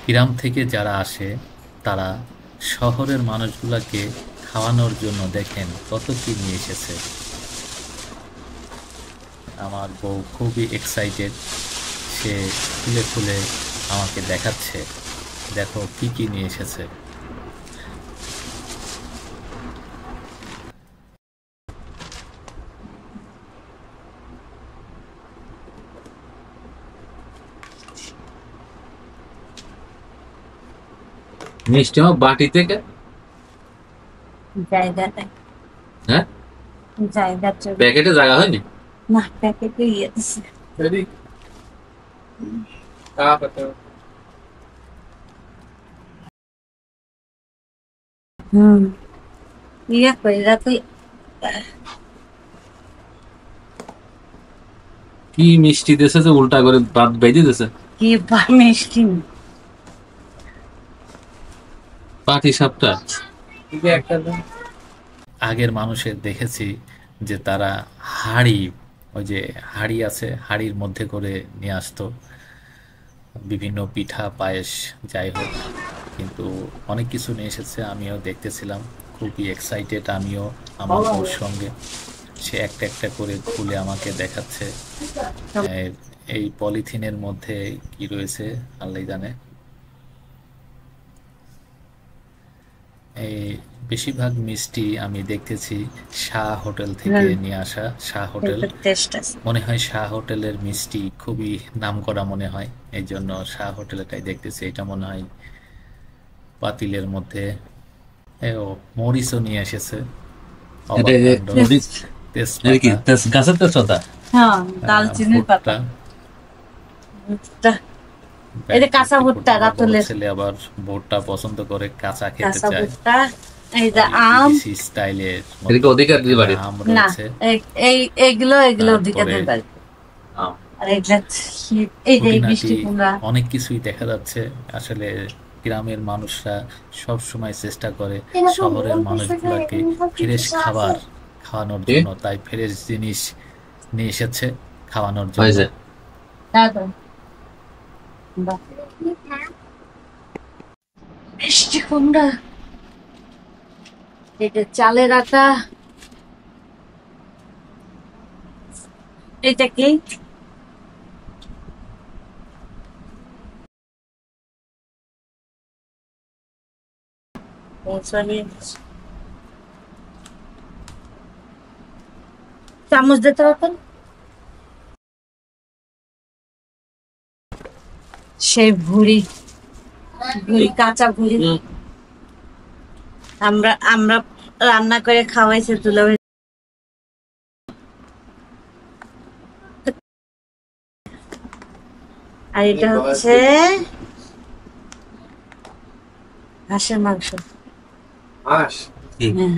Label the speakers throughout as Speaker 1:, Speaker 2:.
Speaker 1: গ্রাম থেকে যারা আসে তারা শহরের মানুষগুলোকে খাওয়ানোর জন্য দেখেন কত কি নিয়ে এসেছে। আমার বউ খুবই এক্সাইটেড, সে খুলে খুলে আমাকে দেখাচ্ছে, দেখো কি কি নিয়ে এসেছে।
Speaker 2: মিষ্টি আমার বাটি থেকে।
Speaker 3: জায়গা নাই,
Speaker 2: হ্যাঁ,
Speaker 3: জায়গার জন্য
Speaker 2: প্যাকেটে জায়গা হয়নি।
Speaker 3: না, প্যাকেটে ইয়ে দিছে। হুম, ইয়া কইরা তুই
Speaker 2: কি মিষ্টি দিয়েছে যে উল্টা করে ভাত বেঁধে দিয়েছে।
Speaker 3: কি মিষ্টি।
Speaker 2: পাটি সাপটা।
Speaker 1: আগের মানুষের দেখেছি যে তারা হাঁড়ি, ওই যে হাঁড়ি আছে, হাঁড়ির মধ্যে করে নিয়ে আসতো বিভিন্ন পিঠা পায়েস যাই হোক, কিন্তু অনেক কিছু নিয়ে এসেছে। আমিও দেখতেছিলাম, খুবই এক্সাইটেড আমিও আমার বউর সঙ্গে। সে একটা একটা করে খুলে আমাকে দেখাচ্ছে এই পলিথিনের মধ্যে কি রয়েছে আল্লাহ জানে। এই বেশিরভাগ মিষ্টি আমি দেখতেছি শাহ হোটেল থেকে নিয়ে আসা। শাহ হোটেল,
Speaker 3: টেস্ট আছে।
Speaker 1: মনে হয় শাহ হোটেলের মিষ্টি খুবই নামকরা মনে হয়, এই জন্য শাহ হোটেলটাই দেখতেছি। এটা মনে হয় পাতিলের মধ্যে। ও মরিচও নিয়ে এসেছে, অবাক কাণ্ড। তেজপাতা,
Speaker 2: গাছের তেজপাতা।
Speaker 3: হ্যাঁ, দালচিনির পাতা। ভুট্টা, এটা কাঁচা ভুট্টা,
Speaker 1: আমার বড়
Speaker 3: রাতুলের
Speaker 1: ছেলে আবার ভুট্টা পছন্দ করে, কাঁচা খেতে
Speaker 3: কাঁচা
Speaker 1: চায়।
Speaker 3: ভুট্টা। এই যে আম,
Speaker 1: বিদেশি স্টাইলের
Speaker 2: এদিকে অধিকার দিয়ে বাড়ি
Speaker 1: আম
Speaker 3: না,
Speaker 1: রয়েছে।
Speaker 3: এইগুলো ওদিকে
Speaker 1: তারপরে
Speaker 3: দিতে পারি। আর এইটা এই যে
Speaker 1: খুঁটিনাটি
Speaker 3: মিষ্টি কুমড়া।
Speaker 1: অনেক কিছুই দেখা যাচ্ছে। আসলে গ্রামের মানুষরা সব সময় চেষ্টা করে শহরের মানুষগুলাকে ফ্রেশ খাবার খাওয়ানোর জন্য, তাই ফ্রেশ জিনিস নিয়ে এসেছে খাওয়ানোর জন্য।
Speaker 3: দাদা, মিষ্টি কুমড়া, এটা চালের আটা। এটা কি? চামচ দিতে পারতেন। সেই ভুড়ি, কাঁচা ভুড়ি আমরা আমরা রান্না করে খাওয়াইছে তুলে। আর এটা হচ্ছে হাঁসের মাংস।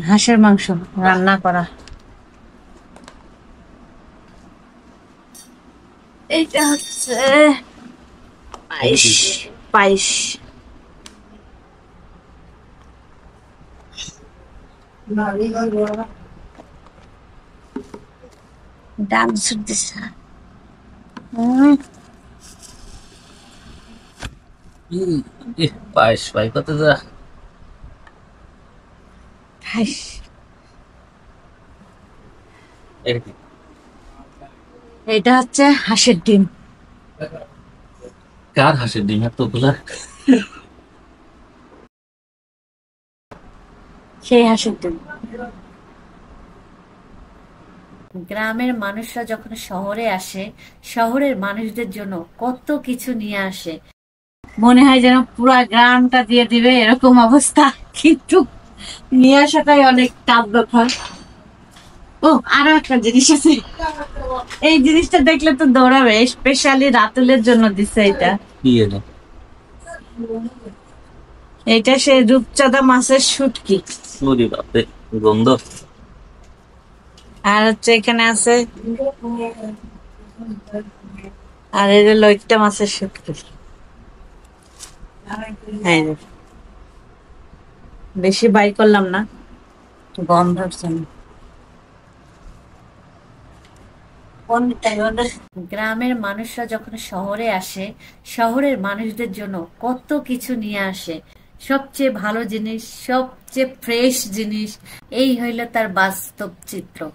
Speaker 3: হাঁসের মাংস রান্না করা। এইটা হচ্ছে পায়েস। পায়েস ডাল দিছে।
Speaker 2: পায়েস পাই কত যা।
Speaker 3: এটা হচ্ছে হাঁসের ডিম।
Speaker 2: কার হাঁসের ডিম এতগুলা?
Speaker 3: সেই হাঁসের ডিম। গ্রামের মানুষরা যখন শহরে আসে, শহরের মানুষদের জন্য কত কিছু নিয়ে আসে, মনে হয় যেন পুরা গ্রামটা দিয়ে দিবে এরকম অবস্থা, কিন্তু নিয়ে আসাটাই অনেক টাফ ব্যাপার। ও, আরো একটা জিনিস আছে, এই জিনিসটা দেখলে তো দৌড়াবে। স্পেশালি রাতুলের জন্য দিছে এটা।
Speaker 2: কি এটা?
Speaker 3: এটা সে রূপচাঁদা মাছের শুটকি।
Speaker 2: ওরে বাপরে, গন্ধ।
Speaker 3: আর হচ্ছে এখানে আছে, আর এই যে লইট্টা মাছের শুটকি। এই যে, বেশি বাই করলাম না, গন্ধর জন্য। গ্রামের মানুষরা যখন শহরে আসে, শহরের মানুষদের জন্য কত কিছু নিয়ে আসে, সবচেয়ে ভালো জিনিস, সবচেয়ে ফ্রেশ জিনিস। এই হইল তার বাস্তব চিত্র।